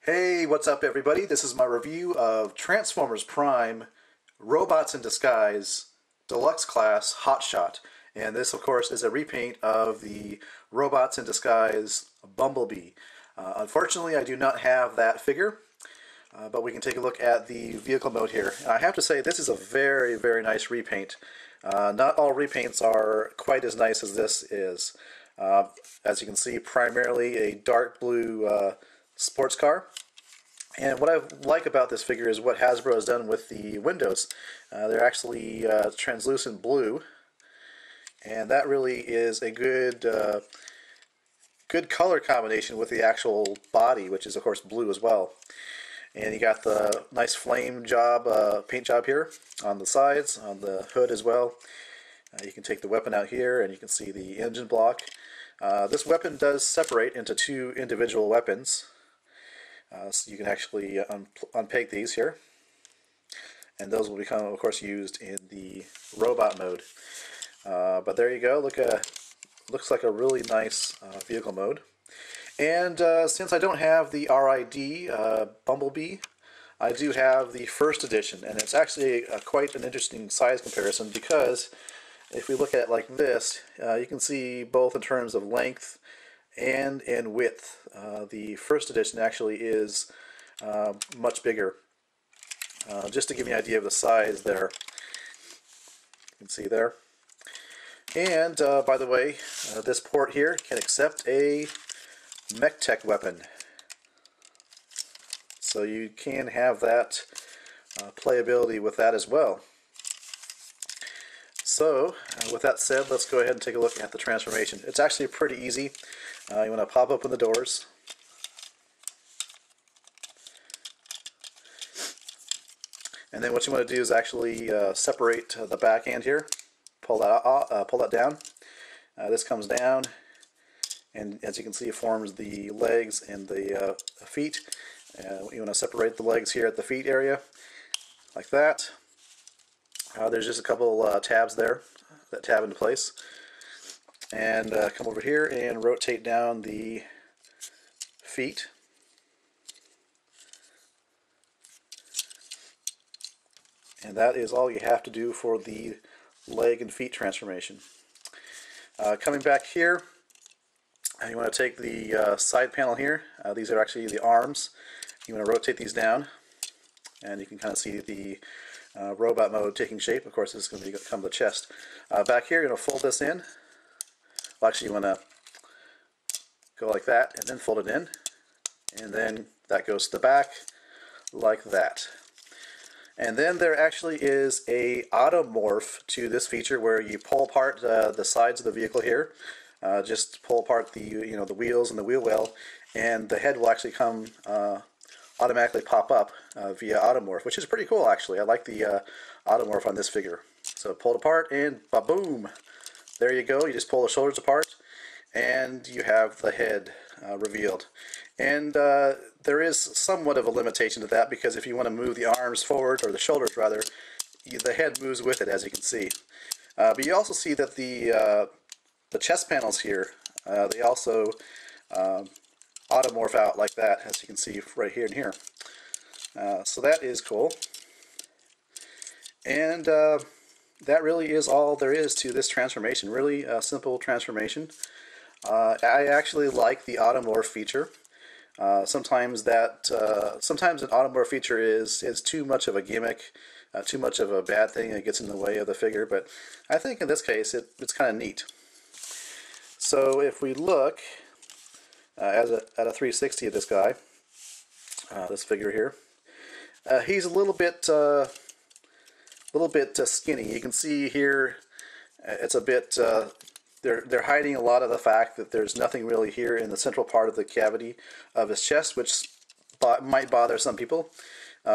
Hey, what's up everybody? This is my review of Transformers Prime Robots in Disguise Deluxe Class Hot Shot. And this, of course, is a repaint of the Robots in Disguise Bumblebee. Unfortunately, I do not have that figure, but we can take a look at the vehicle mode here. And I have to say, this is a very, very nice repaint. Not all repaints are quite as nice as this is. As you can see, primarily a dark blue sports car. And what I like about this figure is what Hasbro has done with the windows. They're actually translucent blue, and that really is a good good color combination with the actual body, which is of course blue as well. And you got the nice flame job, paint job here on the sides, on the hood as well. You can take the weapon out here, and you can see the engine block. This weapon does separate into two individual weapons. So you can actually unpeg these here, and those will become, of course, used in the robot mode. But there you go. Looks like a really nice vehicle mode. And since I don't have the RiD Bumblebee, I do have the first edition, and it's actually quite an interesting size comparison, because if we look at it like this, you can see both in terms of length and in width. The first edition actually is much bigger. Just to give you an idea of the size there, you can see there. And by the way, this port here can accept a MechTech weapon, so you can have that playability with that as well. So, with that said, let's go ahead and take a look at the transformation. It's actually pretty easy. You want to pop open the doors. And then what you want to do is actually separate the back end here. Pull that down. This comes down, and as you can see, it forms the legs and the feet. You want to separate the legs here at the feet area, like that. There's just a couple tabs there that tab into place. And come over here and rotate down the feet. And that is all you have to do for the leg and feet transformation. Coming back here, you want to take the side panel here. These are actually the arms. You want to rotate these down, and you can kind of see the robot mode taking shape. Of course, this is going to become the chest. Back here, you're going to fold this in. Well, actually, you want to go like that, and then fold it in, and then that goes to the back, like that. And then there actually is a automorph to this feature, where you pull apart the sides of the vehicle here. Just pull apart the the wheels and the wheel well, and the head will actually come automatically pop up via automorph, which is pretty cool actually. I like the automorph on this figure. So pull it apart, and ba-boom! There you go. You just pull the shoulders apart, and you have the head revealed. And there is somewhat of a limitation to that, because if you want to move the arms forward, or the shoulders rather, the head moves with it, as you can see. But you also see that the chest panels here, they also automorph out like that, as you can see right here and here. So that is cool. And that really is all there is to this transformation. Really a simple transformation. I actually like the automorph feature. Sometimes an automorph feature is too much of a gimmick, too much of a bad thing, and it gets in the way of the figure. But I think in this case it's kind of neat. So if we look at a 360 of this guy, this figure here, he's a little bit skinny. You can see here it's a bit they're hiding a lot of the fact that there's nothing really here in the central part of the cavity of his chest, which might bother some people.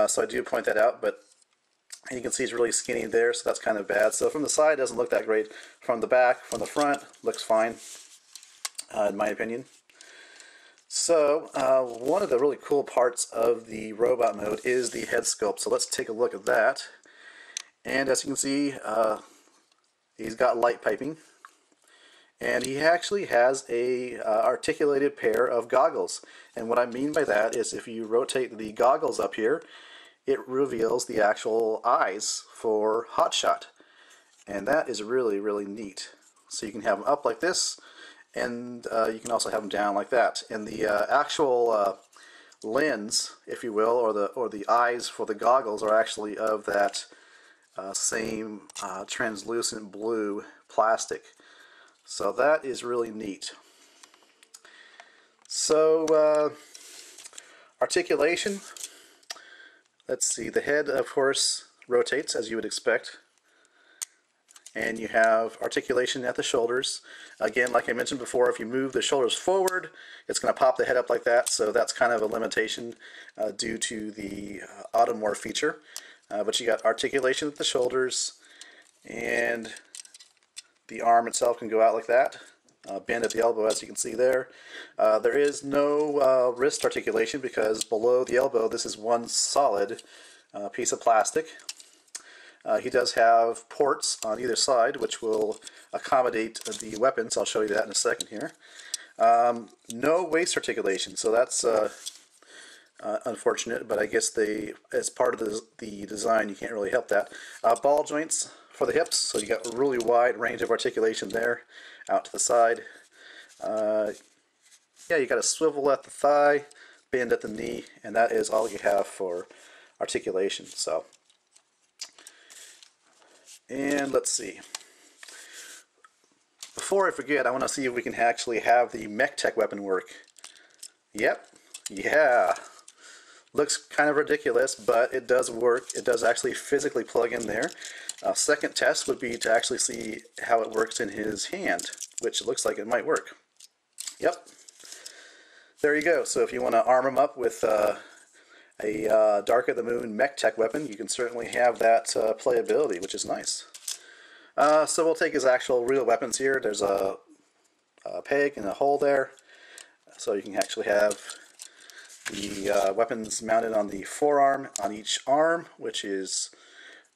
So I do point that out, but you can see he's really skinny there, so that's kind of bad. So from the side, it doesn't look that great. From the back, from the front, looks fine, in my opinion. So one of the really cool parts of the robot mode is the head sculpt. So let's take a look at that. And as you can see, he's got light piping. And he actually has a articulated pair of goggles. And what I mean by that is if you rotate the goggles up here, it reveals the actual eyes for Hotshot. And that is really, really neat. So you can have them up like this, and you can also have them down like that. And the actual lens, if you will, or the eyes for the goggles are actually of that same translucent blue plastic. So that is really neat. So articulation, let's see, the head of course rotates as you would expect, and you have articulation at the shoulders. Again, like I mentioned before, if you move the shoulders forward, it's going to pop the head up like that, so that's kind of a limitation due to the automorph feature. But you got articulation at the shoulders, and the arm itself can go out like that. Bend at the elbow, as you can see there. There is no wrist articulation because below the elbow this is one solid piece of plastic. He does have ports on either side which will accommodate the weapons. I'll show you that in a second here. No waist articulation, so that's unfortunate, but I guess as part of the design you can't really help that. Ball joints for the hips, so you got a really wide range of articulation there out to the side. Yeah, you got a swivel at the thigh, bend at the knee, and that is all you have for articulation. So, and let's see. Before I forget, I want to see if we can actually have the Mech Tech weapon work. Yep, yeah. Looks kind of ridiculous, but it does work. It does actually physically plug in there. Second test would be to actually see how it works in his hand, which looks like it might work. Yep. There you go. So if you want to arm him up with a Dark of the Moon Mech Tech weapon, you can certainly have that playability, which is nice. So we'll take his actual real weapons here. There's a peg and a hole there, so you can actually have the weapons mounted on the forearm on each arm, which is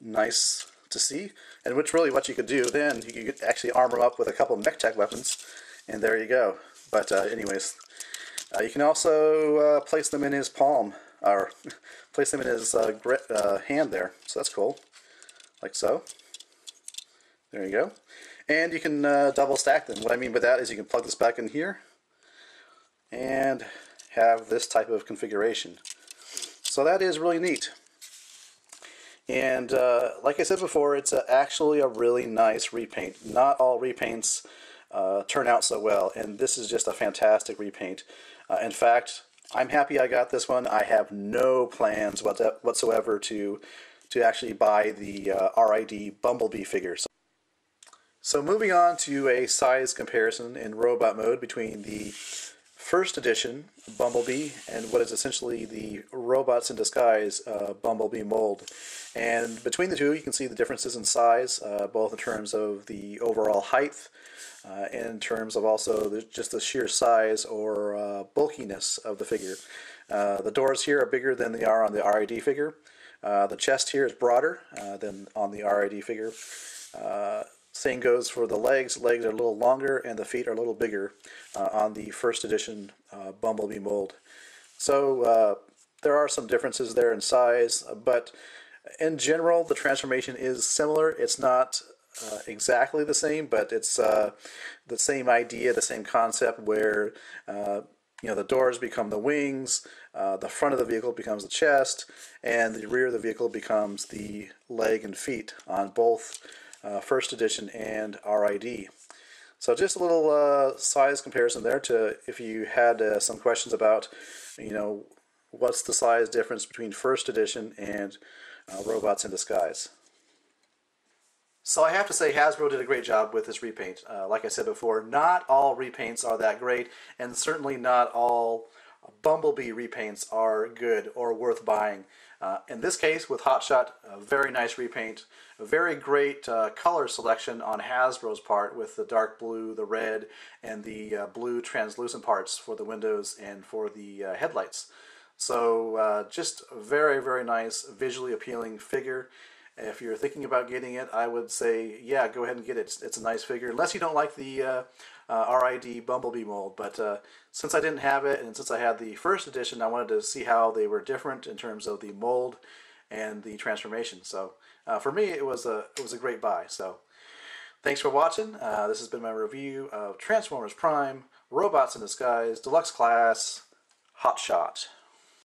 nice to see. And which really what you could do then, you could actually arm him up with a couple of Mech Tech weapons, and there you go. But anyways, you can also place them in his palm, or place them in his hand there. So that's cool, like so. There you go. And you can double stack them. What I mean by that is you can plug this back in here and have this type of configuration. So that is really neat. And like I said before, it's actually a really nice repaint. Not all repaints turn out so well, and this is just a fantastic repaint. In fact, I'm happy I got this one. I have no plans whatsoever to actually buy the RiD Bumblebee figure. So moving on to a size comparison in robot mode between the first edition Bumblebee and what is essentially the Robots in Disguise Bumblebee mold. And between the two you can see the differences in size, both in terms of the overall height and in terms of also just the sheer size or bulkiness of the figure. The doors here are bigger than they are on the RiD figure. The chest here is broader than on the RiD figure. Same goes for the legs. Legs are a little longer and the feet are a little bigger on the first edition Bumblebee mold. So there are some differences there in size, but in general the transformation is similar. It's not exactly the same, but it's the same idea, the same concept where you know, the doors become the wings, the front of the vehicle becomes the chest, and the rear of the vehicle becomes the leg and feet on both first edition and RiD. So just a little size comparison there to if you had some questions about, you know, what's the size difference between first edition and Robots in Disguise. So I have to say Hasbro did a great job with this repaint. Like I said before, not all repaints are that great, and certainly not all Bumblebee repaints are good or worth buying. In this case, with Hotshot, a very nice repaint, a very great color selection on Hasbro's part with the dark blue, the red, and the blue translucent parts for the windows and for the headlights. So just a very, very nice, visually appealing figure. If you're thinking about getting it, I would say, yeah, go ahead and get it. It's a nice figure, unless you don't like the RiD Bumblebee mold. But since I didn't have it, and since I had the first edition, I wanted to see how they were different in terms of the mold and the transformation. So for me, it was a great buy. So thanks for watching. This has been my review of Transformers Prime, Robots in Disguise, Deluxe Class, Hot Shot.